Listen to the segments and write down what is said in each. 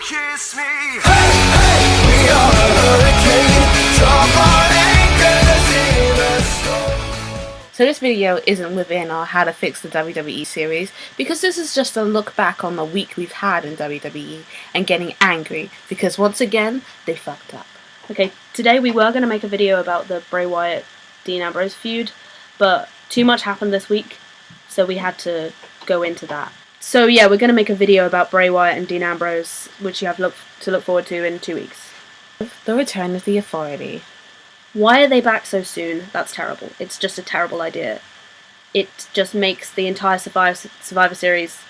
kiss me. Hey, hey, we are a hurricane. Drop our anchors in the storm. So this video isn't within our How to Fix the WWE series, because this is just a look back on the week we've had in WWE and getting angry because once again they fucked up. Okay, today we were going to make a video about the Bray Wyatt Dean Ambrose feud, but too much happened this week, so we had to go into that. So yeah, we're going to make a video about Bray Wyatt and Dean Ambrose, which you have to look forward to in 2 weeks. The return of the Authority. Why are they back so soon? That's terrible. It's just a terrible idea. It just makes the entire Survivor Series,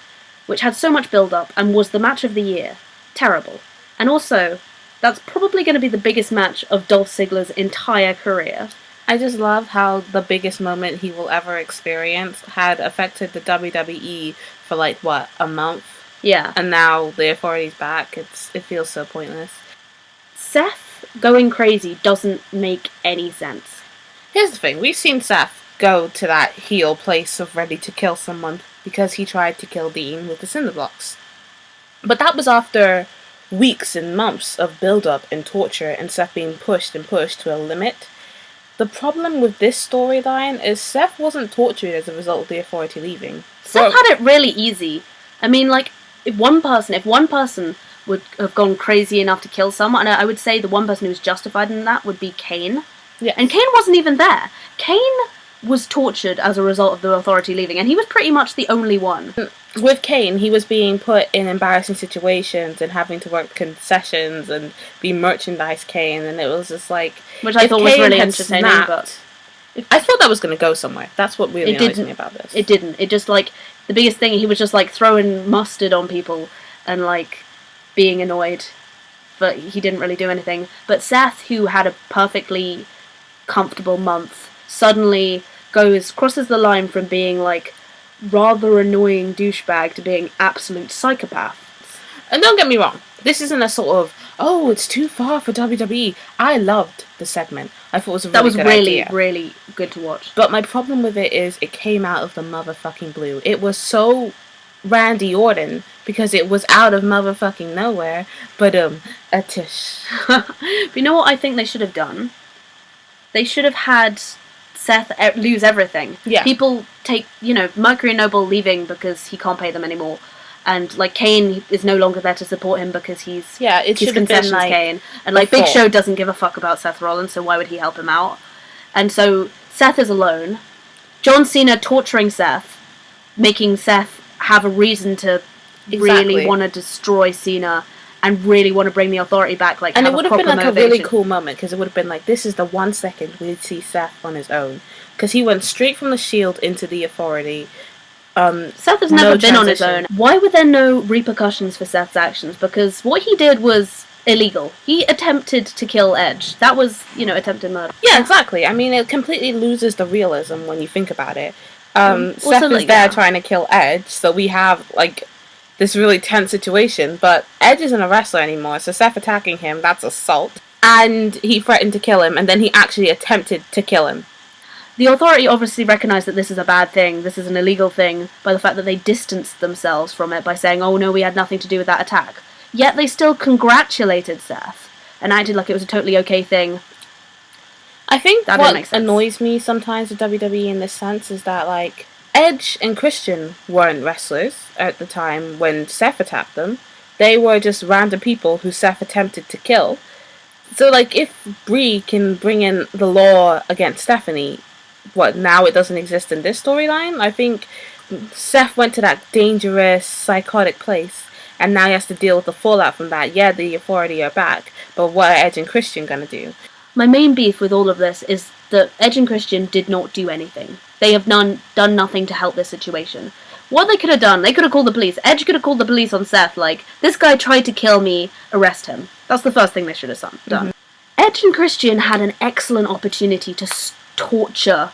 which had so much build-up and was the match of the year, terrible. And also, that's probably going to be the biggest match of Dolph Ziggler's entire career. I just love how the biggest moment he will ever experience had affected the WWE for like, what, a month? Yeah. And now the Authority's back. It feels so pointless. Seth going crazy doesn't make any sense. Here's the thing, we've seen Seth go to that heel place of ready to kill someone because he tried to kill Dean with the cinder blocks. But that was after weeks and months of build-up and torture and Seth being pushed and pushed to a limit. The problem with this storyline is Seth wasn't tortured as a result of the Authority leaving. Seth had it really easy. I mean, like, if one person would have gone crazy enough to kill someone, and I would say the one person who was justified in that would be Kane. Yeah. And Kane wasn't even there. Kane was tortured as a result of the Authority leaving, and he was pretty much the only one. With Kane, he was being put in embarrassing situations and having to work concessions and be merchandise Kane, and it was just like... Which I thought was really entertaining, but... I thought that was going to go somewhere. That's what really annoys me about this. It didn't. It just, like, the biggest thing, he was just, like, throwing mustard on people and, like, being annoyed, but he didn't really do anything. But Seth, who had a perfectly comfortable month, suddenly crosses the line from being, like, rather annoying douchebag to being absolute psychopath. And don't get me wrong, this isn't a sort of, oh, it's too far for WWE. I loved the segment. I thought it was a really good idea. really good to watch. But my problem with it is it came out of the motherfucking blue. It was so Randy Orton because it was out of motherfucking nowhere. But a tish. But you know what I think they should have done? They should have had Seth lose everything. Yeah. People take, Mercury and Noble leaving because he can't pay them anymore. And, like, Kane is no longer there to support him because he's concessions like, Kane. And, like, Big Show doesn't give a fuck about Seth Rollins, so why would he help him out? And so Seth is alone. John Cena torturing Seth, making Seth have a reason to really want to destroy Cena and really want to bring the Authority back. Like, and it would have been, like, a really cool moment, because it would have been, like, this is the 1 second we'd see Seth on his own. Because he went straight from the Shield into the Authority. Seth has never been on his own. Why were there no repercussions for Seth's actions? Because what he did was illegal. He attempted to kill Edge. That was, attempted murder. Yeah, exactly. I mean, it completely loses the realism when you think about it. Seth is there trying to kill Edge, so we have, like, this really tense situation, but Edge isn't a wrestler anymore, so Seth attacking him, that's assault. And he threatened to kill him, and then he actually attempted to kill him. The Authority obviously recognise that this is a bad thing, this is an illegal thing, by the fact that they distanced themselves from it by saying, oh no, we had nothing to do with that attack. Yet they still congratulated Seth, and acted like it was a totally okay thing. I think that what annoys me sometimes with WWE in this sense is that, like, Edge and Christian weren't wrestlers at the time when Seth attacked them. They were just random people who Seth attempted to kill. So, like, if Brie can bring in the law against Stephanie, now it doesn't exist in this storyline? I think Seth went to that dangerous, psychotic place, and now he has to deal with the fallout from that. Yeah, the Authority are back, but what are Edge and Christian gonna do? My main beef with all of this is that Edge and Christian did not do anything. They have done nothing to help this situation. What they could have done, they could have called the police. Edge could have called the police on Seth, like, this guy tried to kill me, arrest him. That's the first thing they should have done. Mm-hmm. Edge and Christian had an excellent opportunity to torture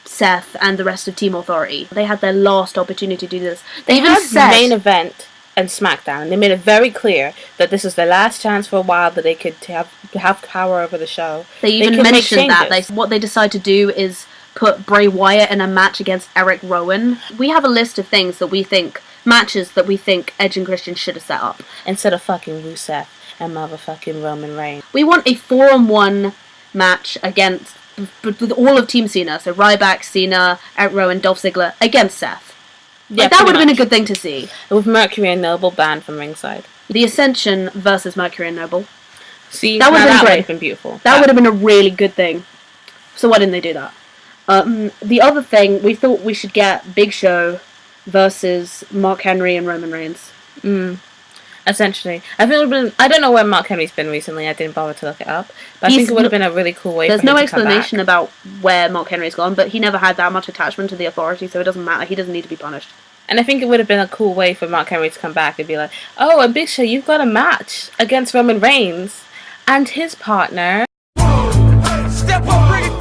Seth and the rest of Team Authority. They had their last opportunity to do this. They even said main event and SmackDown. They made it very clear that this is their last chance for a while that they could have power over the show. They even mentioned that. What they decide to do is put Bray Wyatt in a match against Eric Rowan. We have a list of things that we think matches that we think Edge and Christian should have set up. Instead of fucking Rusev and motherfucking Roman Reigns. We want a 4-on-1 match against with all of Team Cena. So Ryback, Cena, Eric Rowan, Dolph Ziggler against Seth. Yeah, that would have been a good thing to see. With Mercury and Noble banned from ringside. The Ascension versus Mercury and Noble. See, that would have been great. Would have been beautiful. That would have been a really good thing. So why didn't they do that? The other thing, we thought we should get Big Show versus Mark Henry and Roman Reigns. Essentially. I think it would have been... I don't know where Mark Henry's been recently. I didn't bother to look it up. But I think it would have been a really cool way for him to come back. There's no explanation about where Mark Henry's gone, but he never had that much attachment to the Authority, so it doesn't matter. He doesn't need to be punished. And I think it would have been a cool way for Mark Henry to come back and be like, oh, and Big Show, you've got a match against Roman Reigns and his partner. Step up, bring it.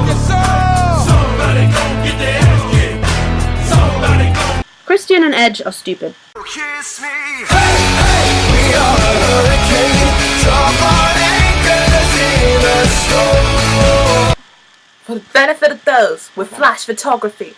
Yes, sir. Somebody gon' get their ass kicked. Somebody gon' Christian and Edge are stupid. kiss me. Hey, hey, we are a hurricane. Drop our anchors in the storm. For the benefit of those with flash photography.